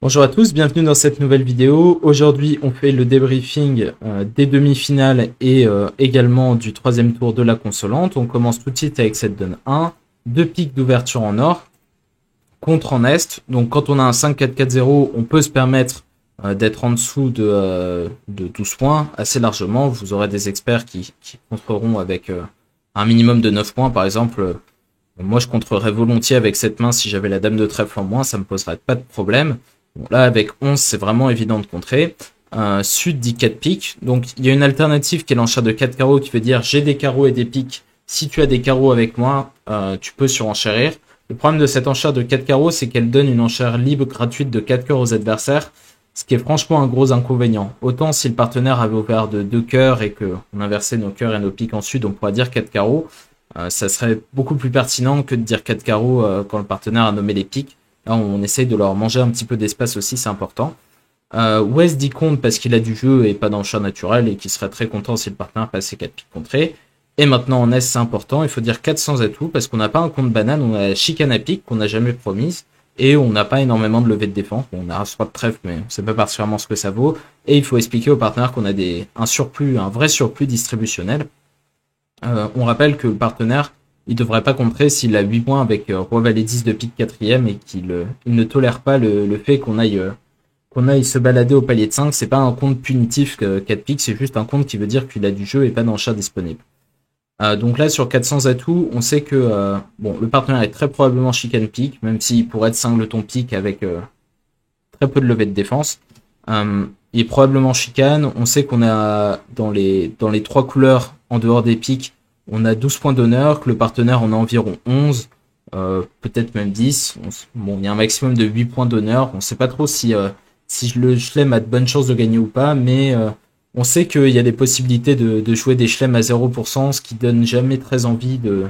Bonjour à tous, bienvenue dans cette nouvelle vidéo. Aujourd'hui, on fait le débriefing des demi-finales et également du troisième tour de la consolante. On commence tout de suite avec cette donne 1. Deux pics d'ouverture en or, contre en est. Donc quand on a un 5-4-4-0, on peut se permettre d'être en dessous de 12 points assez largement. Vous aurez des experts qui contreront avec un minimum de 9 points. Par exemple, moi je contrerais volontiers avec cette main si j'avais la dame de trèfle en moins, ça me poserait pas de problème. Bon, là, avec 11, c'est vraiment évident de contrer. Sud dit 4 piques. Donc, il y a une alternative qui est l'enchère de 4 carreaux qui veut dire j'ai des carreaux et des piques. Si tu as des carreaux avec moi, tu peux surenchérir. Le problème de cette enchère de 4 carreaux, c'est qu'elle donne une enchère libre gratuite de 4 cœurs aux adversaires, ce qui est franchement un gros inconvénient. Autant si le partenaire avait ouvert de 2 cœurs et qu'on inversait nos cœurs et nos piques en sud, on pourrait dire 4 carreaux. Ça serait beaucoup plus pertinent que de dire 4 carreaux quand le partenaire a nommé les piques. Là, on essaye de leur manger un petit peu d'espace aussi, c'est important. West dit compte parce qu'il a du jeu et pas d'enchère naturel et qui serait très content si le partenaire passait 4 piques contrées. Et maintenant en S, c'est important, il faut dire 400 atouts parce qu'on n'a pas un compte banane, on a la chicane à pique qu'on n'a jamais promise et on n'a pas énormément de levée de défense. Bon, on a un 3 de trèfle, mais on sait pas particulièrement ce que ça vaut. Et il faut expliquer au partenaire qu'on a un surplus, un vrai surplus distributionnel. On rappelle que le partenaire, il devrait pas contrer s'il a 8 points avec Roi Valet 10 de pique quatrième et qu'il il ne tolère pas le fait qu'on aille se balader au palier de 5. C'est pas un compte punitif que 4 piques, c'est juste un compte qui veut dire qu'il a du jeu et pas d'enchère disponible. Donc là, sur 400 atouts, on sait que bon, le partenaire est très probablement chicane pique, même s'il pourrait être singleton pique avec très peu de levée de défense. Il est probablement chicane. On sait qu'on a dans les trois couleurs en dehors des piques, on a 12 points d'honneur, que le partenaire en a environ 11, peut-être même 10. Bon, il y a un maximum de 8 points d'honneur. On sait pas trop si le chelem a de bonnes chances de gagner ou pas, mais on sait qu'il y a des possibilités de jouer des chelems à 0%, ce qui donne jamais très envie de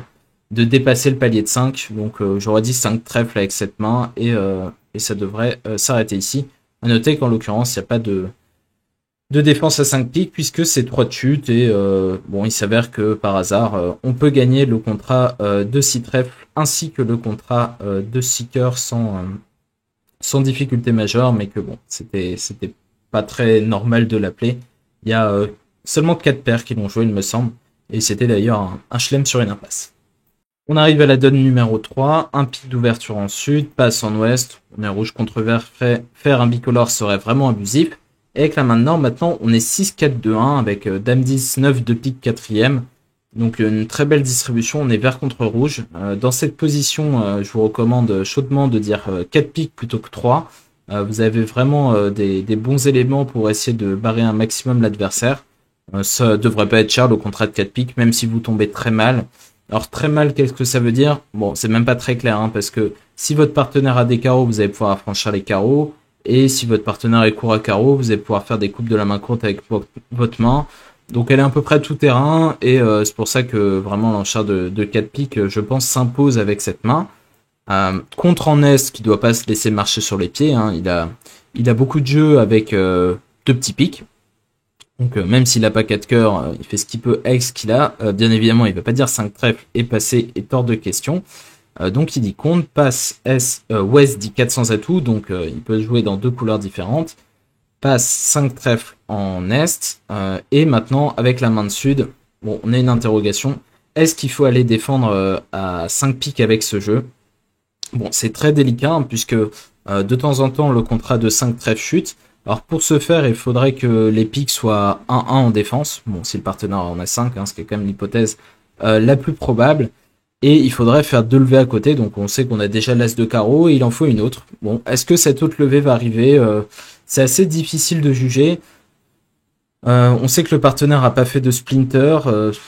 dépasser le palier de 5. Donc j'aurais dit 5 trèfles avec cette main et ça devrait s'arrêter ici. À noter qu'en l'occurrence, il n'y a pas de défense à 5 piques puisque c'est 3 de chute et bon, il s'avère que par hasard, on peut gagner le contrat de 6 trèfles ainsi que le contrat de 6 cœurs sans difficulté majeure, mais que bon, c'était pas très normal de l'appeler. Il y a seulement 4 paires qui l'ont joué, il me semble, et c'était d'ailleurs un chelem sur une impasse. On arrive à la donne numéro 3, un pic d'ouverture en sud, passe en ouest, on est rouge contre vert, faire un bicolore serait vraiment abusif. Et avec la main de nord, maintenant, on est 6-4-2-1 avec dame 10, 9 de pique quatrième. Donc une très belle distribution, on est vert contre rouge. Dans cette position, je vous recommande chaudement de dire 4 piques plutôt que 3. Vous avez vraiment des bons éléments pour essayer de barrer un maximum l'adversaire. Ça devrait pas être cher le contrat de 4 piques, même si vous tombez très mal. Alors très mal, qu'est-ce que ça veut dire? Bon, c'est même pas très clair, hein, parce que si votre partenaire a des carreaux, vous allez pouvoir affranchir les carreaux. Et si votre partenaire est court à carreaux, vous allez pouvoir faire des coupes de la main courte avec votre main. Donc elle est à peu près tout terrain et c'est pour ça que vraiment l'enchère de 4 piques, je pense, s'impose avec cette main. Contre en est, qui doit pas se laisser marcher sur les pieds, hein, il a beaucoup de jeux avec deux petits pics. Donc même s'il a pas 4 cœurs, il fait ce qu'il peut avec ce qu'il a. Bien évidemment, il va pas dire 5 trèfles et passer est hors de question. Donc il dit compte, passe S, West dit 400 atouts, donc il peut jouer dans deux couleurs différentes. Passe 5 trèfles en Est, et maintenant avec la main de Sud, bon, on a une interrogation. Est-ce qu'il faut aller défendre à 5 piques avec ce jeu? Bon, c'est très délicat, hein, puisque de temps en temps le contrat de 5 trèfles chute. Alors pour ce faire, il faudrait que les piques soient 1-1 en défense. Bon, si le partenaire en a 5, hein, ce qui est quand même l'hypothèse la plus probable. Et il faudrait faire deux levées à côté, donc on sait qu'on a déjà l'as de carreau et il en faut une autre. Bon, est-ce que cette autre levée va arriver? C'est assez difficile de juger. On sait que le partenaire a pas fait de splinter,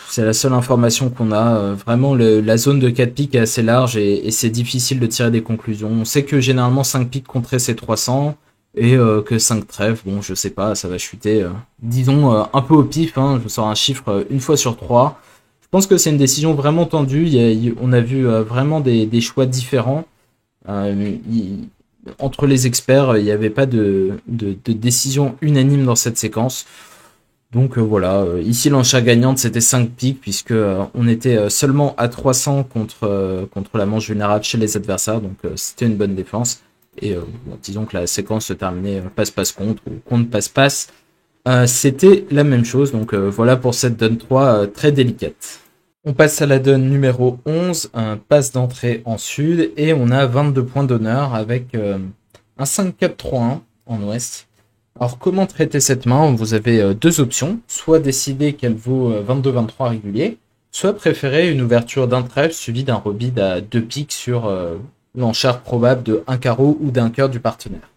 c'est la seule information qu'on a. Vraiment, la zone de 4 piques est assez large et c'est difficile de tirer des conclusions. On sait que généralement 5 piques contre c'est 300 et que 5 trèfles, bon, je sais pas, ça va chuter. Disons un peu au pif, hein, je sors un chiffre une fois sur 3. Je pense que c'est une décision vraiment tendue. On a vu vraiment des choix différents. Entre les experts, il n'y avait pas de décision unanime dans cette séquence. Donc voilà, ici l'enchère gagnante c'était 5 piques puisque on était seulement à 300 contre la manche vulnérable chez les adversaires, donc c'était une bonne défense. Et bon, disons que la séquence se terminait passe-passe-contre ou contre-passe-passe. C'était la même chose, donc voilà pour cette donne 3 très délicate. On passe à la donne numéro 11, un passe d'entrée en sud, et on a 22 points d'honneur avec un 5-4-3-1 en ouest. Alors comment traiter cette main? Vous avez deux options, soit décider qu'elle vaut 22-23 régulier, soit préférer une ouverture d'un trèfle suivie d'un rebid à 2 piques sur l'enchère probable de un carreau ou d'un cœur du partenaire.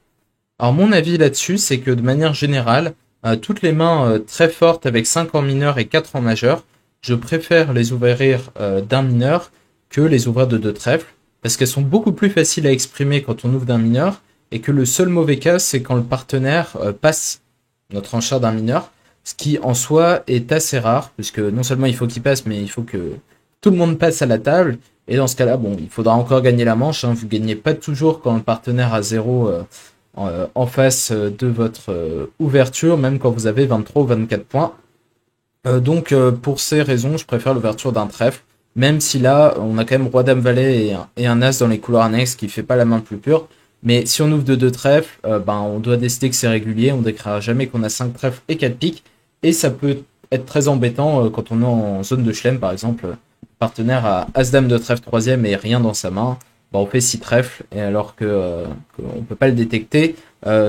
Alors mon avis là-dessus, c'est que de manière générale, toutes les mains très fortes avec 5 en mineur et 4 en majeur, je préfère les ouvrir d'un mineur que les ouvrir de 2 trèfles, parce qu'elles sont beaucoup plus faciles à exprimer quand on ouvre d'un mineur, et que le seul mauvais cas, c'est quand le partenaire passe notre enchère d'un mineur, ce qui en soi est assez rare, puisque non seulement il faut qu'il passe, mais il faut que tout le monde passe à la table, et dans ce cas-là, bon, il faudra encore gagner la manche, hein, vous ne gagnez pas toujours quand le partenaire a 0 en face de votre ouverture, même quand vous avez 23 ou 24 points. Donc pour ces raisons, je préfère l'ouverture d'un trèfle, même si là, on a quand même roi dame valet et un as dans les couleurs annexes qui fait pas la main plus pure. Mais si on ouvre de 2 trèfles, ben, on doit décider que c'est régulier, on décrira jamais qu'on a 5 trèfles et 4 piques, et ça peut être très embêtant quand on est en zone de chelem, par exemple, le partenaire a as-dame de trèfle troisième et rien dans sa main, ben, on fait 6 trèfles, et alors qu'on peut pas le détecter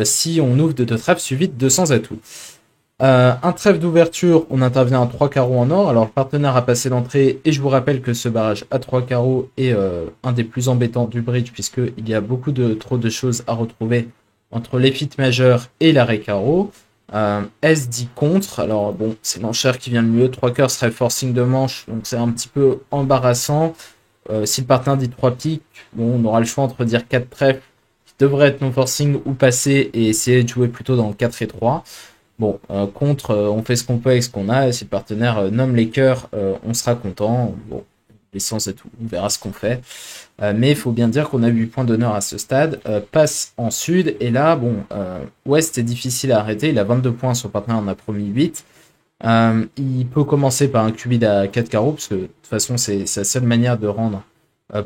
si on ouvre de 2 trèfles suivi de 200 atouts. Un trèfle d'ouverture, on intervient à 3 carreaux en or. Alors le partenaire a passé l'entrée et je vous rappelle que ce barrage à 3 carreaux est un des plus embêtants du bridge puisqu'il y a beaucoup trop de choses à retrouver entre les feats majeurs et l'arrêt carreau. S dit contre, alors bon, c'est l'enchère qui vient le mieux. 3 cœurs serait forcing de manche, donc c'est un petit peu embarrassant. Si le partenaire dit 3 piques, bon, on aura le choix entre dire 4 trèfles qui devraient être non forcing ou passer et essayer de jouer plutôt dans 4 et 3. Bon, contre, on fait ce qu'on peut avec ce qu'on a, et si le partenaire nomme les cœurs, on sera content. Bon, l'essence et tout, on verra ce qu'on fait. Mais il faut bien dire qu'on a 8 points d'honneur à ce stade. Passe en sud, et là, bon, ouest est difficile à arrêter, il a 22 points, son partenaire en a promis 8. Il peut commencer par un cubide à 4 carreaux, parce que de toute façon, c'est sa seule manière de rendre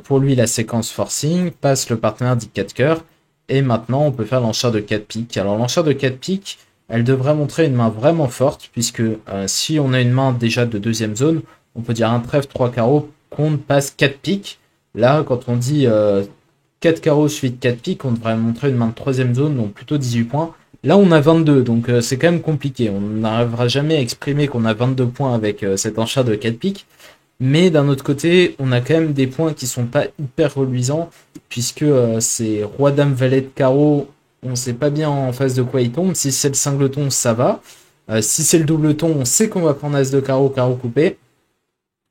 pour lui la séquence forcing. Passe, le partenaire dit 4 cœurs, et maintenant, on peut faire l'enchère de 4 piques. Alors, l'enchère de 4 piques, elle devrait montrer une main vraiment forte, puisque si on a une main déjà de deuxième zone, on peut dire un trèfle 3 carreaux, compte passe 4 piques. Là, quand on dit 4 carreaux suite 4 piques, on devrait montrer une main de troisième zone, donc plutôt 18 points. Là, on a 22, donc c'est quand même compliqué. On n'arrivera jamais à exprimer qu'on a 22 points avec cette enchère de 4 piques. Mais d'un autre côté, on a quand même des points qui sont pas hyper reluisants, puisque c'est roi, dame, valet de carreau. On sait pas bien en face de quoi il tombe. Si c'est le singleton, ça va. Si c'est le doubleton, on sait qu'on va prendre as de carreau, carreau coupé.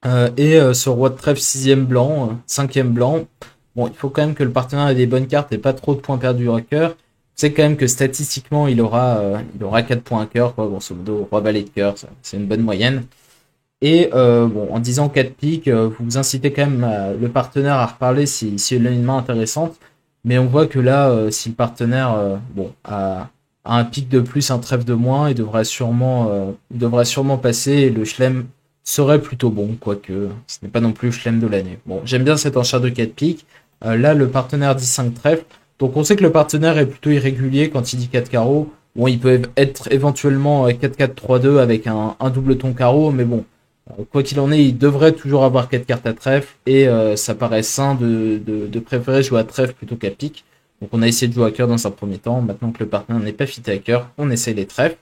Ce roi de trèfle 6ème blanc, 5ème blanc. Bon, il faut quand même que le partenaire ait des bonnes cartes et pas trop de points perdus à cœur. C'est quand même que statistiquement, il aura 4 points à cœur, quoi. Grosso modo, roi valet de cœur, c'est une bonne moyenne. Et bon, en disant 4 piques, vous incitez quand même le partenaire à reparler s'il a une main intéressante. Mais on voit que là, si le partenaire a un pic de plus, un trèfle de moins, il devrait sûrement passer et le chelem serait plutôt bon, quoique ce n'est pas non plus le chelem de l'année. Bon, j'aime bien cette enchère de 4 piques. Là, le partenaire dit 5 trèfles. Donc on sait que le partenaire est plutôt irrégulier quand il dit 4 carreaux. Bon, il peut être éventuellement 4-4-3-2 avec un double ton carreau, mais bon, quoi qu'il en est, il devrait toujours avoir 4 cartes à trèfle, et ça paraît sain de préférer jouer à trèfle plutôt qu'à pique. Donc on a essayé de jouer à cœur dans un premier temps, maintenant que le partenaire n'est pas fité à cœur, on essaye les trèfles.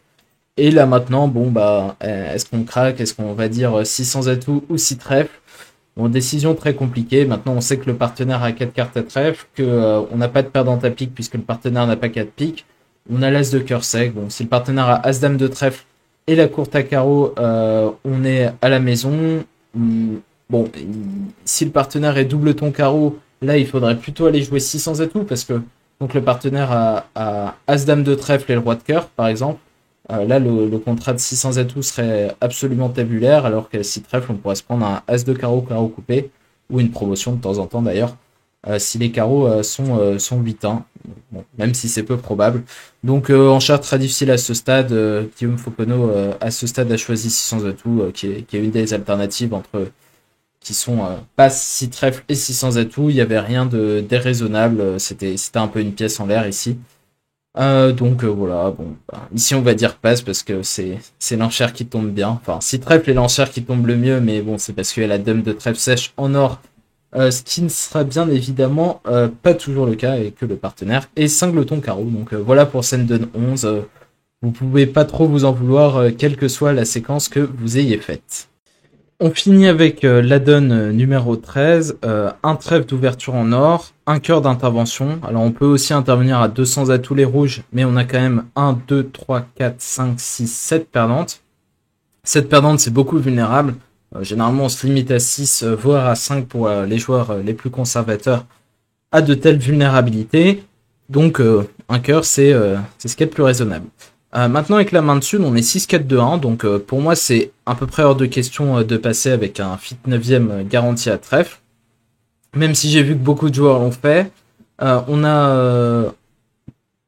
Et là maintenant, bon bah, est-ce qu'on craque, est-ce qu'on va dire 600 atouts ou 6 trèfles? Bon, décision très compliquée, maintenant on sait que le partenaire a 4 cartes à trèfle, qu'on n'a pas de perdante à pique puisque le partenaire n'a pas 4 piques. On a l'as de cœur sec, bon si le partenaire a as-dame de trèfle et la courte à carreau, on est à la maison. Bon, si le partenaire est double ton carreau, là il faudrait plutôt aller jouer 600 atouts parce que donc le partenaire a as-dame de trèfle et le roi de cœur par exemple. Là le contrat de 600 atouts serait absolument tabulaire, alors qu'à 6 trèfles on pourrait se prendre un as de carreau, carreau coupé, ou une promotion de temps en temps d'ailleurs. Si les carreaux sont 8-1, bon, même si c'est peu probable. Donc enchère très difficile à ce stade. Guillaume Fauconneau à ce stade a choisi 600 atouts, qui est une des alternatives entre qui sont passe 6 trèfles et 600 atouts. Il n'y avait rien de déraisonnable. C'était un peu une pièce en l'air ici. Donc voilà, bon, bah, ici on va dire passe parce que c'est l'enchère qui tombe bien. Enfin, 6 trèfles et l'enchère qui tombe le mieux, mais bon, c'est parce qu'il y a la dame de trèfle sèche en or. Ce qui ne sera bien évidemment pas toujours le cas et que le partenaire est cingleton carreau. Donc voilà pour Sendon 11. Vous pouvez pas trop vous en vouloir, quelle que soit la séquence que vous ayez faite. On finit avec la donne numéro 13, un trèfle d'ouverture en or, un cœur d'intervention. Alors on peut aussi intervenir à 200 atouts les rouges, mais on a quand même 1, 2, 3, 4, 5, 6, 7 perdantes. 7 perdantes, c'est beaucoup vulnérable. Généralement, on se limite à 6, voire à 5 pour les joueurs les plus conservateurs à de telles vulnérabilités. Donc un cœur, c'est ce qui est le plus raisonnable. Maintenant, avec la main dessus, on est 6-4-2-1, donc pour moi, c'est à peu près hors de question de passer avec un fit 9ème garanti à trèfle. Même si j'ai vu que beaucoup de joueurs l'ont fait, on a,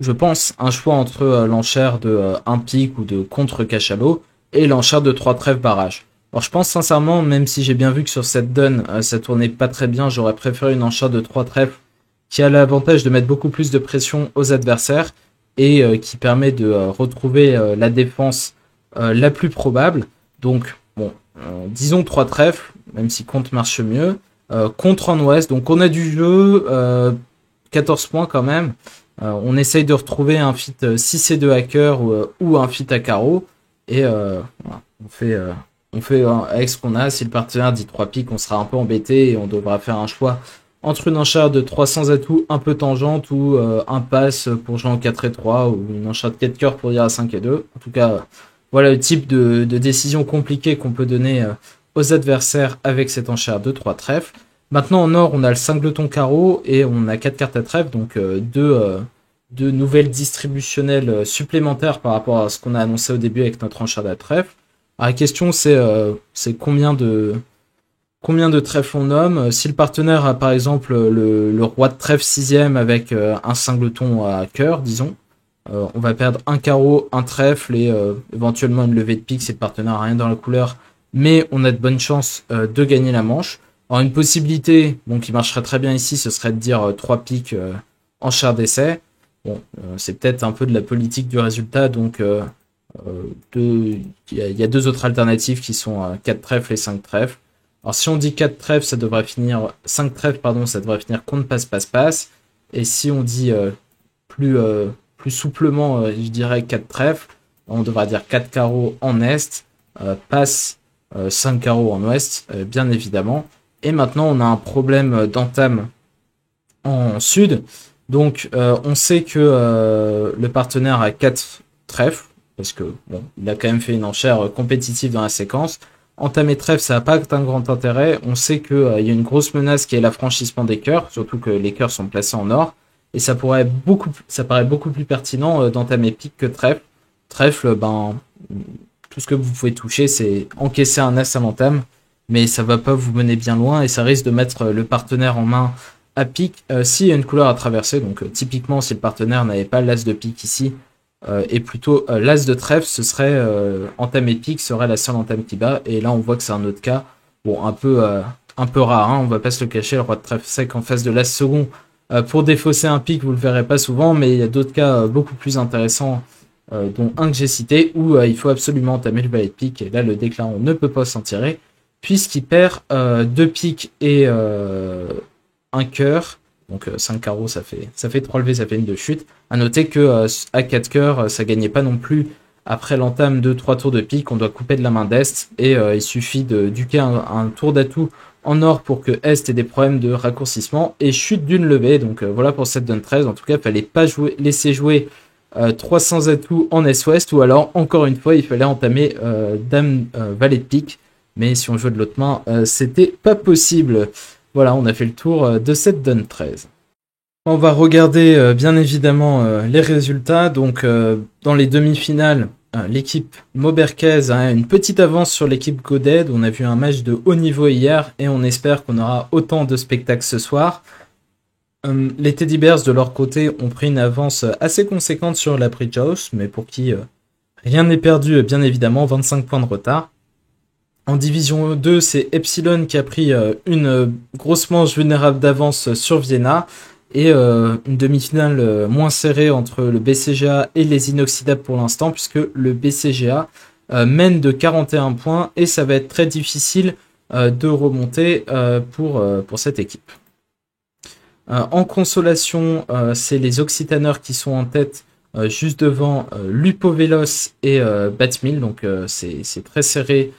je pense, un choix entre l'enchère de 1 pique ou de contre cachalot et l'enchère de 3 trèfles barrage. Alors je pense sincèrement, même si j'ai bien vu que sur cette donne, ça tournait pas très bien, j'aurais préféré une enchère de 3 trèfles qui a l'avantage de mettre beaucoup plus de pression aux adversaires et qui permet de retrouver la défense la plus probable. Donc, bon, disons 3 trèfles, même si compte marche mieux. Contre en ouest, donc on a du jeu, 14 points quand même. On essaye de retrouver un fit 6 et 2 à cœur ou un fit à carreau. Et voilà, on fait avec ce qu'on a. Si le partenaire dit 3 piques, on sera un peu embêté et on devra faire un choix entre une enchère de 300 atouts un peu tangente ou un pass pour jouer en 4 et 3 ou une enchère de 4 cœurs pour dire à 5 et 2. En tout cas, voilà le type de décision compliquée qu'on peut donner aux adversaires avec cette enchère de 3 trèfles. Maintenant en or, on a le cingleton carreau et on a 4 cartes à trèfle, donc deux nouvelles distributionnelles supplémentaires par rapport à ce qu'on a annoncé au début avec notre enchère à trèfle. Alors, la question c'est combien de trèfles on nomme. Si le partenaire a par exemple le roi de trèfle 6ème avec un cingleton à cœur, disons, on va perdre un carreau, un trèfle et éventuellement une levée de pique si le partenaire a rien dans la couleur, mais on a de bonnes chances de gagner la manche. Alors une possibilité qui marcherait très bien ici, ce serait de dire 3 piques en char d'essai. Bon, c'est peut-être un peu de la politique du résultat, donc il y a 2 autres alternatives qui sont 4 trèfles et 5 trèfles. Alors si on dit 4 trèfles, ça devrait finir 5 trèfles, pardon, ça devrait finir contre passe. Et si on dit plus souplement, je dirais 4 trèfles, on devra dire 4 carreaux en est, passe 5 carreaux en ouest, bien évidemment. Et maintenant, on a un problème d'entame en sud. Donc on sait que le partenaire a 4 trèfles, parce que bon, il a quand même fait une enchère compétitive dans la séquence. Entamer trèfle, ça n'a pas un grand intérêt. On sait qu'il y a une grosse menace qui est l'affranchissement des cœurs, surtout que les cœurs sont placés en or. Et ça paraît beaucoup plus pertinent d'entamer pique que trèfle. Trèfle, tout ce que vous pouvez toucher, c'est encaisser un as à l'entame, mais ça va pas vous mener bien loin et ça risque de mettre le partenaire en main à pique s'il y a une couleur à traverser. Donc typiquement, si le partenaire n'avait pas l'as de pique ici, et plutôt l'as de trèfle, ce serait entame et pique serait la seule entame qui bat, et là on voit que c'est un autre cas, bon un peu rare, hein, on va pas se le cacher, le roi de trèfle sec en face de l'as second, pour défausser un pique vous le verrez pas souvent, mais il y a d'autres cas beaucoup plus intéressants, dont un que j'ai cité, où il faut absolument entamer le valet de pique, et là le déclarant ne peut pas s'en tirer, puisqu'il perd 2 piques et un cœur. Donc 5 carreaux, ça fait 3 levées, ça fait une de chute. À noter que à 4 cœurs, ça gagnait pas non plus. Après l'entame de 3 tours de pique, on doit couper de la main d'Est. Et il suffit de duquer un tour d'atout en or pour que Est ait des problèmes de raccourcissement. Et chute d'une levée. Donc voilà pour cette donne 13. En tout cas, il fallait pas laisser jouer 300 atouts en Est-Ouest. Ou alors, encore une fois, il fallait entamer Dame Valet de pique. Mais si on jouait de l'autre main, c'était pas possible. Voilà, on a fait le tour de cette donne 13. On va regarder bien évidemment les résultats. Donc dans les demi-finales, l'équipe Maubercaise a une petite avance sur l'équipe Goded. On a vu un match de haut niveau hier et on espère qu'on aura autant de spectacles ce soir. Les Teddy Bears de leur côté ont pris une avance assez conséquente sur la Bridge House, mais pour qui rien n'est perdu bien évidemment, 25 points de retard. En division 2, c'est Epsilon qui a pris une grosse manche vulnérable d'avance sur Vienna et une demi-finale moins serrée entre le BCGA et les Inoxydables pour l'instant, puisque le BCGA mène de 41 points et ça va être très difficile de remonter pour cette équipe. En consolation, c'est les Occitaneurs qui sont en tête juste devant Lupovelos et Batmil, donc c'est très serré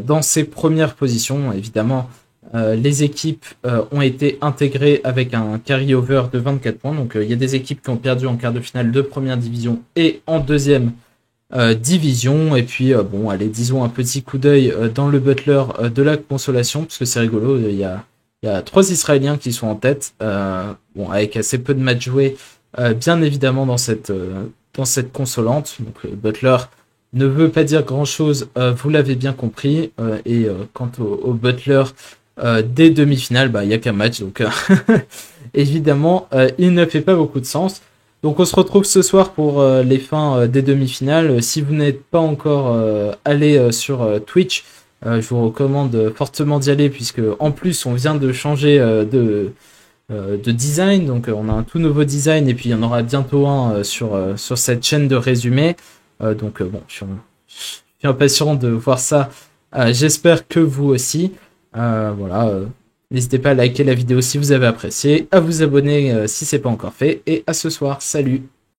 dans ces premières positions. Évidemment, les équipes ont été intégrées avec un carry-over de 24 points, donc il y a des équipes qui ont perdu en quart de finale de première division et en deuxième division. Et puis bon, allez, disons un petit coup d'œil dans le Butler de la consolation, parce que c'est rigolo, il y a 3 Israéliens qui sont en tête, bon, avec assez peu de matchs joués, bien évidemment dans cette consolante. Donc Butler ne veut pas dire grand-chose, vous l'avez bien compris. Et quant au Butler des demi-finales, bah, il n'y a qu'un match, donc évidemment, il ne fait pas beaucoup de sens. Donc on se retrouve ce soir pour les fins des demi-finales. Si vous n'êtes pas encore allé sur Twitch, je vous recommande fortement d'y aller, puisque en plus on vient de changer de design, donc on a un tout nouveau design, et puis il y en aura bientôt un sur cette chaîne de résumé. Donc bon, je suis impatient de voir ça. J'espère que vous aussi. Voilà. N'hésitez pas à liker la vidéo si vous avez apprécié, à vous abonner si c'est pas encore fait, et à ce soir. Salut!